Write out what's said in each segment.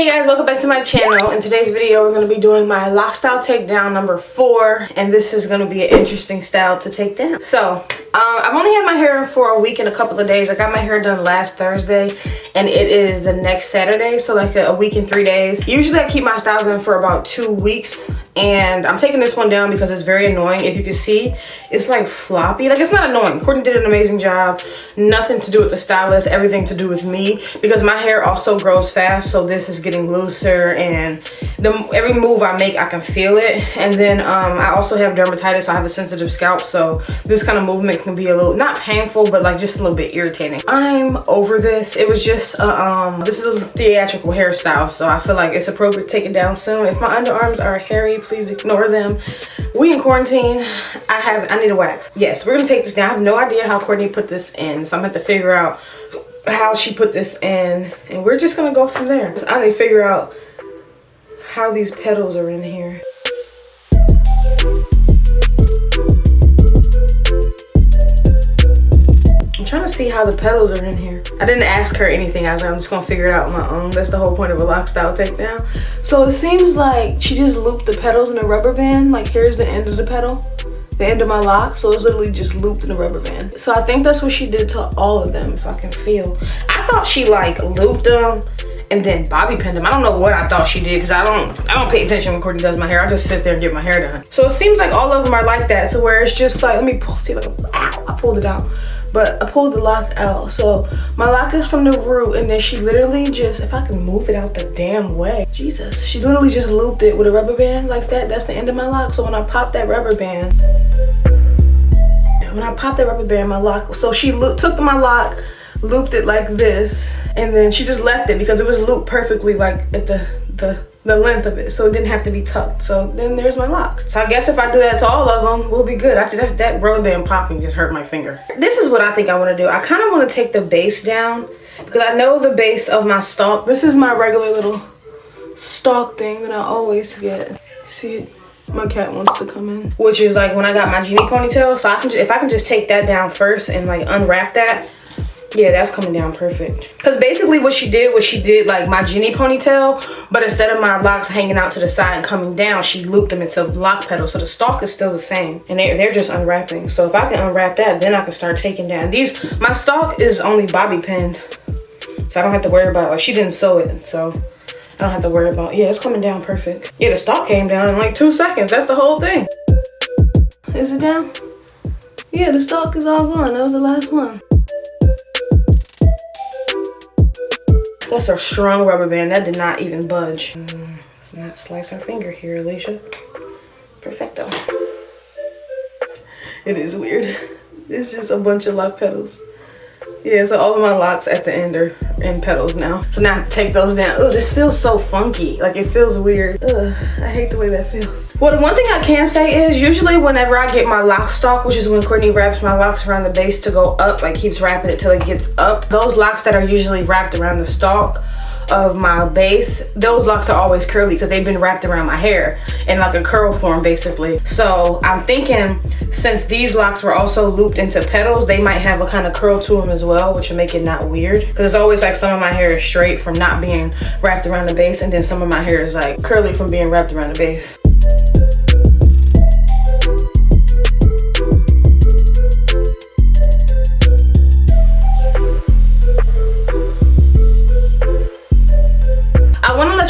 Hey guys, welcome back to my channel. In today's video we're going to be doing my lock style takedown number 4, and this is going to be an interesting style to take down. So I've only had my hair for a week and a couple of days. I got my hair done last Thursday and it is the next Saturday, so like a week and 3 days. Usually I keep my styles in for about 2 weeks, and I'm taking this one down because it's very annoying. If you can see, it's like floppy. Like, it's not annoying. Courtney did an amazing job. Nothing to do with the stylist, everything to do with me, because my hair also grows fast, so this is getting looser, and every move I make I can feel it. And then I also have dermatitis, so I have a sensitive scalp, so this kind of movement can be a little, not painful, but like just a little bit irritating. I'm over this. It was just this is a theatrical hairstyle, so I feel like it's appropriate to take it down soon. If my underarms are hairy, please ignore them. We in quarantine. I need a wax. Yes, we're gonna take this down. I have no idea how Courtney put this in, so I'm gonna have to figure out how she put this in, and we're just gonna go from there. So I need to figure out how these petals are in here. I'm trying to see how the petals are in here. I didn't ask her anything. I was like, I'm just gonna figure it out on my own. That's the whole point of a lock style takedown. So it seems like she just looped the petals in a rubber band. Like, here's the end of the petal, the end of my lock, so it's literally just looped in a rubber band. So I think that's what she did to all of them, if I can feel. I thought she like looped them and then bobby pinned them. I don't know what I thought she did, because I don't pay attention when Courtney does my hair. I just sit there and get my hair done. So it seems like all of them are like that, to where it's just like, let me pull, see, like, ow, I pulled it out. But I pulled the lock out. So my lock is from the root, and then she literally just, if I can move it out the damn way, Jesus, she literally just looped it with a rubber band like that. That's the end of my lock. So when I pop that rubber band, my lock, so she took my lock, looped it like this, and then she just left it because it was looped perfectly, like at the length of it, so it didn't have to be tucked. So then there's my lock. So I guess if I do that to all of them, we'll be good. That rubber band popping just hurt my finger. This is what I think I want to do. I kind of want to take the base down, because I know the base of my stalk. This is my regular little stalk thing that I always get. See it? My cat wants to come in, which is like when I got my genie ponytail. So if I can just take that down first and like unwrap that, yeah, that's coming down perfect. Because basically what she did like my genie ponytail, but instead of my locks hanging out to the side and coming down, she looped them into Loc Petals. So the stalk is still the same, and they're just unwrapping. So if I can unwrap that, then I can start taking down these. My stalk is only bobby pinned, so I don't have to worry about, like, she didn't sew it, so I don't have to worry about, yeah, it's coming down perfect. Yeah, the stalk came down in like 2 seconds. That's the whole thing. Is it down? Yeah, the stalk is all gone. That was the last one. That's a strong rubber band. That did not even budge. Let's not slice our finger here, Alisha. Perfecto. It is weird. It's just a bunch of lock petals. Yeah, so all of my locks at the end are in petals now. So now I have to take those down. Oh, this feels so funky. Like, it feels weird. Ugh, I hate the way that feels. Well, the one thing I can say is usually whenever I get my lock stalk, which is when Courtney wraps my locks around the base to go up, like keeps wrapping it till it gets up, those locks that are usually wrapped around the stalk of my base, those locks are always curly because they've been wrapped around my hair in like a curl form, basically. So I'm thinking, since these locks were also looped into petals, they might have a kind of curl to them as well, which will make it not weird, because it's always like some of my hair is straight from not being wrapped around the base, and then some of my hair is like curly from being wrapped around the base.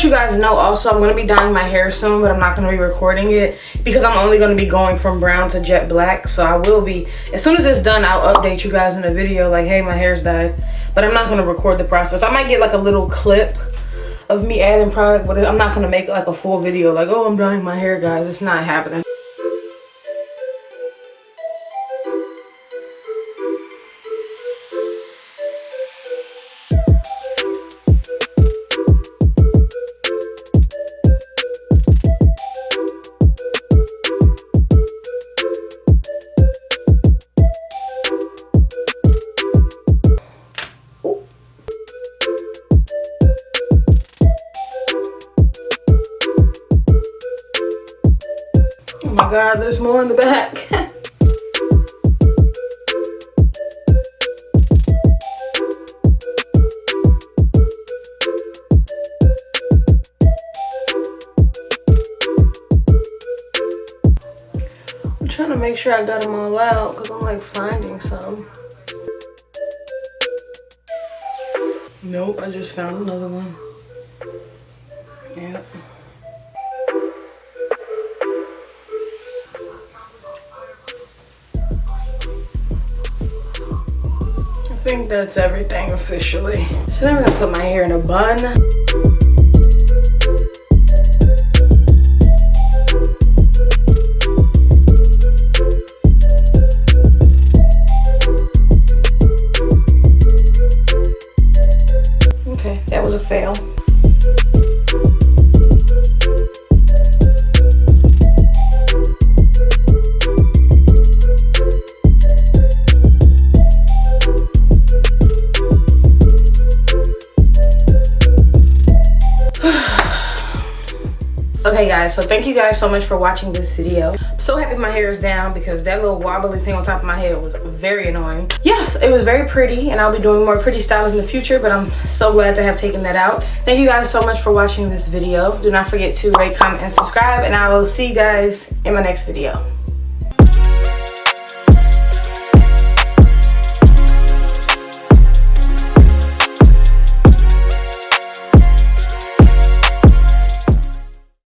You guys know also I'm going to be dyeing my hair soon, but I'm not going to be recording it because I'm only going to be going from brown to jet black. So I will be, as soon as it's done, I'll update you guys in a video like, hey, my hair's dyed, but I'm not going to record the process. I might get like a little clip of me adding product, but I'm not going to make like a full video like, oh, I'm dyeing my hair, guys. It's not happening. Oh my God, there's more in the back. make sure I got them all out because I'm like finding some. Nope, I just found another one. Yep. I think that's everything officially. So then we're gonna put my hair in a bun. Okay, that was a fail. Okay guys, so thank you guys so much for watching this video. I'm so happy my hair is down because that little wobbly thing on top of my head was very annoying. Yes, it was very pretty and I'll be doing more pretty styles in the future, but I'm so glad to have taken that out. Thank you guys so much for watching this video. Do not forget to rate, comment, and subscribe, and I will see you guys in my next video.